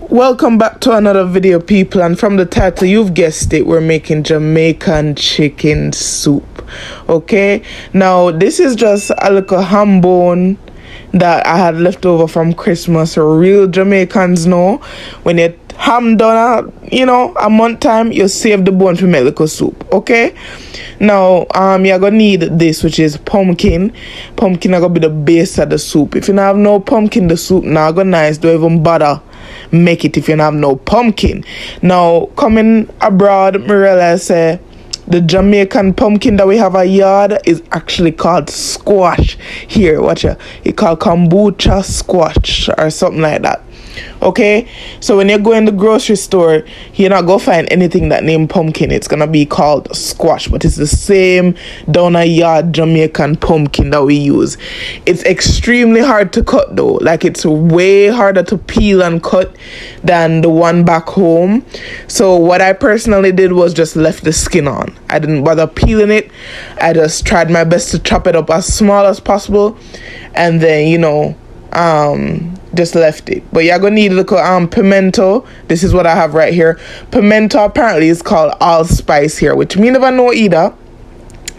Welcome back to another video, people, and from the title you've guessed it, we're making Jamaican chicken soup. Okay, now this is just a little ham bone that I had left over from Christmas. Real Jamaicans know when you ham done a month time, you save the bone to make little soup. Okay, now you're gonna need this, which is pumpkin. Pumpkin are gonna be the base of the soup. If you don't have no pumpkin, the soup not gonna nice. Don't even bother make it if you don't have no pumpkin. Now coming abroad, me realize the Jamaican pumpkin that we have a yard is actually called squash. Here, watch it. It called kombucha squash or something like that. Okay, so when you go in the grocery store, you're not gonna find anything that named pumpkin. It's gonna be called squash, but it's the same down a yard Jamaican pumpkin that we use. It's extremely hard to cut though. Like, it's way harder to peel and cut than the one back home. So what I personally did was just left the skin on. I didn't bother peeling it. I just tried my best to chop it up as small as possible, and then just left it. But you're gonna need a little pimento. This is what I have right here. Pimento apparently is called allspice here, which me never know either.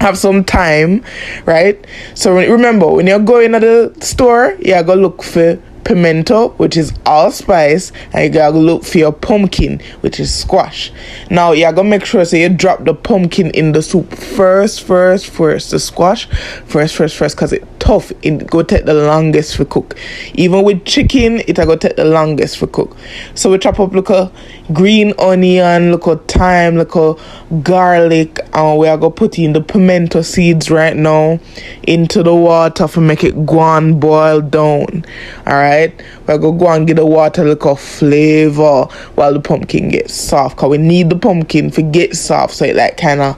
Have some time, right? So remember, when you're going to the store, you're gonna look for pimento, which is allspice, and you gotta look for your pumpkin, which is squash. Now you're gonna make sure so you drop the pumpkin in the soup first, the squash first, because it's tough. It go take the longest for cook. Even with chicken, it go take the longest for cook. So we chop up little green onion, little thyme, little garlic, and we are gonna put in the pimento seeds right now into the water to make it go and boil down. Alright, we're gonna go and get the water little flavor while the pumpkin gets soft, because we need the pumpkin to get soft so it like kind of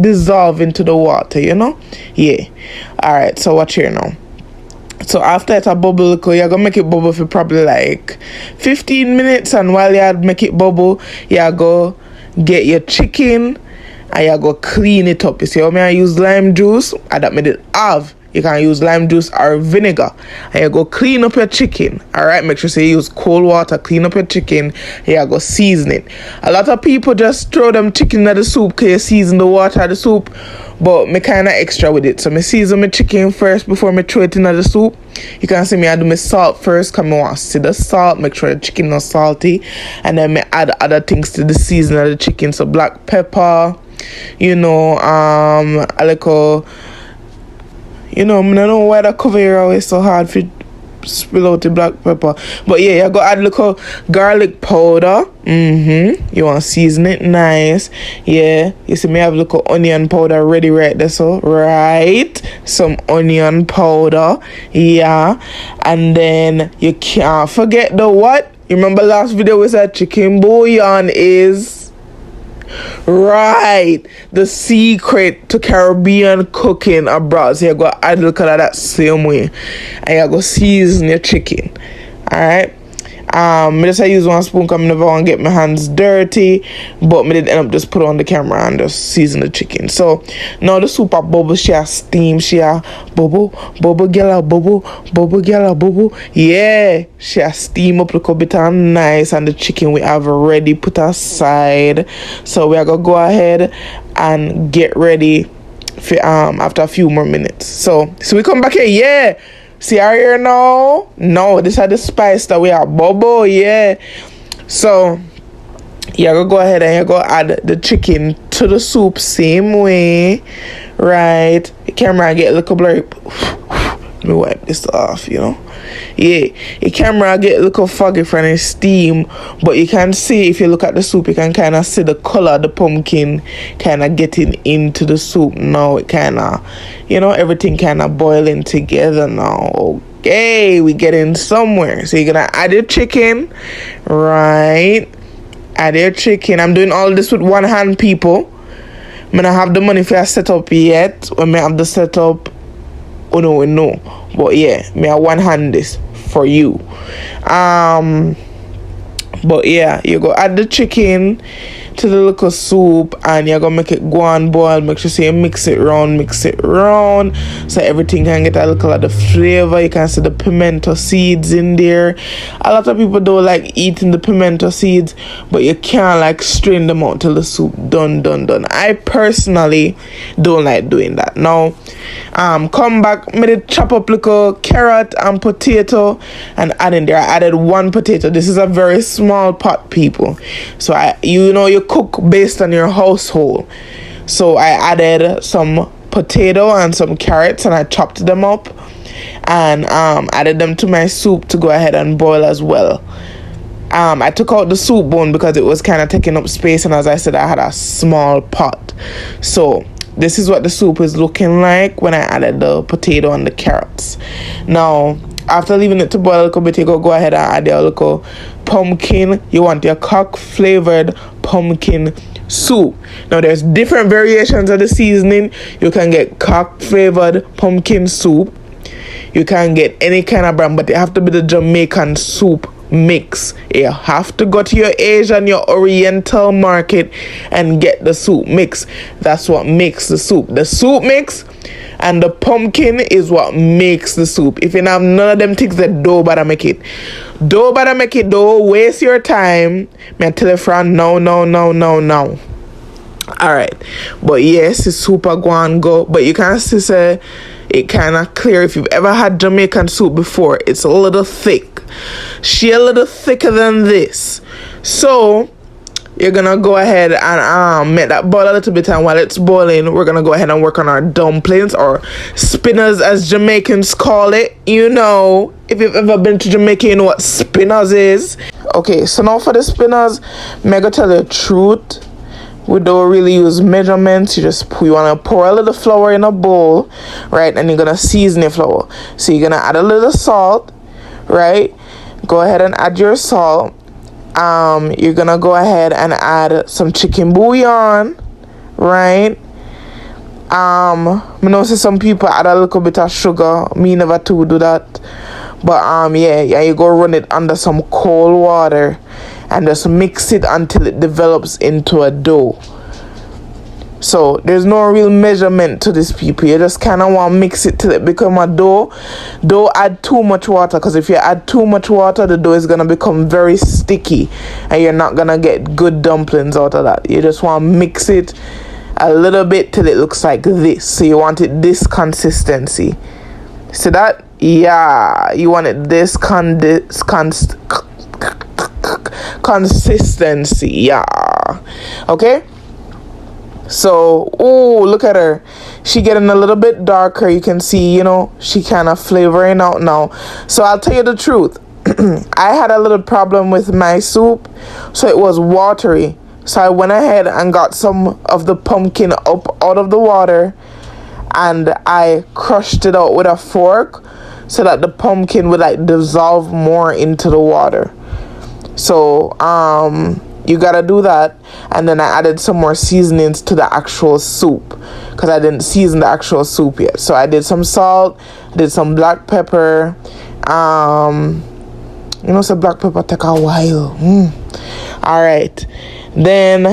dissolve into the water, yeah. Alright, so watch here now. So after it's a bubble, you're gonna make it bubble for probably like 15 minutes, and while you make it bubble, you go get your chicken and you go clean it up. You see how I use lime juice? I that made it have. You can use lime juice or vinegar, and you go clean up your chicken. Alright, make sure you use cold water, clean up your chicken, and you go season it. A lot of people just throw them chicken in the soup because you season the water of the soup, but me kind of extra with it. So me season my chicken first before me throw it in the soup. You can see me I do my salt first, because I want to see the salt, make sure the chicken not salty, and then me add other things to the season of the chicken. So black pepper, a little. I don't know why the cover here always so hard for spill out the black pepper. But yeah, you go add a little garlic powder. You want to season it nice. Yeah, you see me have a little onion powder ready right there. So right, some onion powder. Yeah, and then you can't forget the what? You remember last video we said chicken bouillon is right, the secret to Caribbean cooking abroad. So you go add a little of that same way, and you go season your chicken. Alright, I just use one spoon because I never want to get my hands dirty, but I did end up just put on the camera and just season the chicken. So now the soup a bubble, she a steam, she a bubble gala bubble. Yeah, she a steam up a little bit and nice, and the chicken we have already put aside. So we are gonna go ahead and get ready for after a few more minutes. So we come back here, yeah. See our here now? No, this is the spice that we have bubble, yeah. So you're gonna go ahead and you're gonna add the chicken to the soup same way, right? The camera get a little blurry. Let me wipe this off, Yeah, the camera get a little foggy from the steam, but you can see, if you look at the soup, you can kind of see the color of the pumpkin kind of getting into the soup. Now it kind of, everything kind of boiling together now. Okay, we getting somewhere. So you're gonna add your chicken, right? Add your chicken. I'm doing all this with one hand, people. I'm gonna have the money for a setup yet. When I have the setup, no. But yeah, me I one hand this for you. But yeah, you go add the chicken. to the little soup, and you're gonna make it go and boil. Make sure you mix it round, so everything can get a little of the flavor. You can see the pimento seeds in there. A lot of people don't like eating the pimento seeds, but you can't like strain them out till the soup done. I personally don't like doing that. Now come back, made it chop up little carrot and potato and add in there. I added 1 potato. This is a very small pot, people, so you cook based on your household. So I added some potato and some carrots, and I chopped them up and added them to my soup to go ahead and boil as well. I took out the soup bone because it was kind of taking up space, and as I said, I had a small pot. So this is what the soup is looking like when I added the potato and the carrots. Now, after leaving it to boil a little bit, you go ahead and add your little pumpkin. You want your cock flavored pumpkin soup. Now, there's different variations of the seasoning. You can get cock flavored pumpkin soup. You can get any kind of brand, but it have to be the Jamaican soup mix. You have to go to your Asian, your Oriental market and get the soup mix. That's what makes the soup. The soup mix and the pumpkin is what makes the soup. If you have none of them things, that dough better make it. Don't waste your time. Me tell you friend, no. Alright. But yes, it's super go. But you can see say it kind of clear. If you've ever had Jamaican soup before, it's a little thick. She a little thicker than this. So you're gonna go ahead and make that boil a little bit, and while it's boiling, we're gonna go ahead and work on our dumplings, or spinners as Jamaicans call it. You know, if you've ever been to Jamaica, you know what spinners is. Okay, so now for the spinners, I'm gonna tell you the truth. We don't really use measurements. You want to pour a little flour in a bowl, right? And you're going to season your flour. So you're going to add a little salt, right? Go ahead and add your salt. You're going to go ahead and add some chicken bouillon, right? I know some people add a little bit of sugar. Me never to do that. But yeah, you go run it under some cold water and just mix it until it develops into a dough. So there's no real measurement to this, people. You just kind of want to mix it till it become a dough. Don't add too much water, because if you add too much water, the dough is going to become very sticky and you're not going to get good dumplings out of that. You just want to mix it a little bit till it looks like this. So you want it this consistency. See that? Yeah, you want it this consistency. Yeah. Okay? So, oh, look at her. She getting a little bit darker. You can see, she kind of flavoring out now. So I'll tell you the truth. I had a little problem with my soup, so it was watery. So I went ahead and got some of the pumpkin up out of the water, and I crushed it out with a fork so that the pumpkin would like dissolve more into the water. So you gotta do that. And then I added some more seasonings to the actual soup, because I didn't season the actual soup yet. So I did some salt, did some black pepper. So black pepper take a while. Alright, then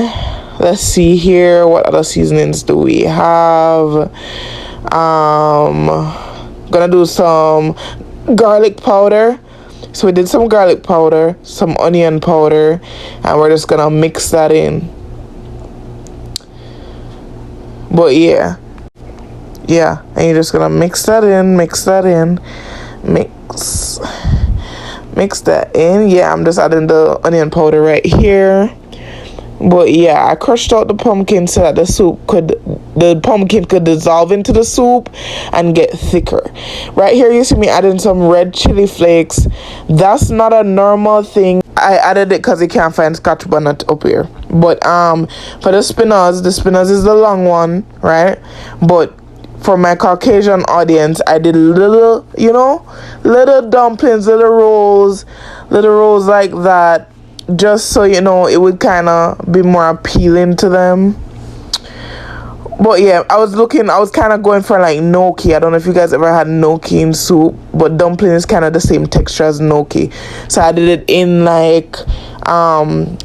let's see here, what other seasonings do we have? Gonna do some garlic powder. So we did some garlic powder, some onion powder, and we're just gonna mix that in. But yeah, and you're just gonna mix that in, mix that in. Yeah, I'm just adding the onion powder right here. But yeah, I crushed out the pumpkin so that the pumpkin could dissolve into the soup and get thicker. Right here you see me adding some red chili flakes. That's not a normal thing. I added it because you can't find scotch bonnet up here. But for the spinners is the long one, right? But for my Caucasian audience, I did little dumplings, little rolls like that, just so it would kind of be more appealing to them. But yeah, I was kind of going for like gnocchi. I don't know if you guys ever had gnocchi in soup, but dumpling is kind of the same texture as gnocchi. So I did it in like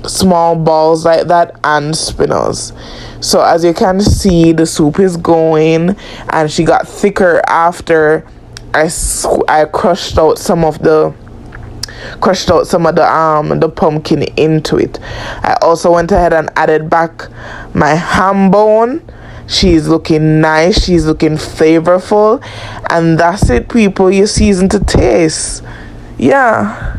small balls like that and spinners. So as you can see, the soup is going, and she got thicker after I crushed out some of the the pumpkin into it. I also went ahead and added back my ham bone. She's looking nice, she's looking flavorful, and that's it, people. You season to taste. Yeah,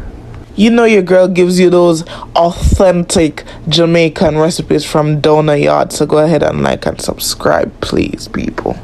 you know your girl gives you those authentic Jamaican recipes from down the yard. So go ahead and like and subscribe, please, people.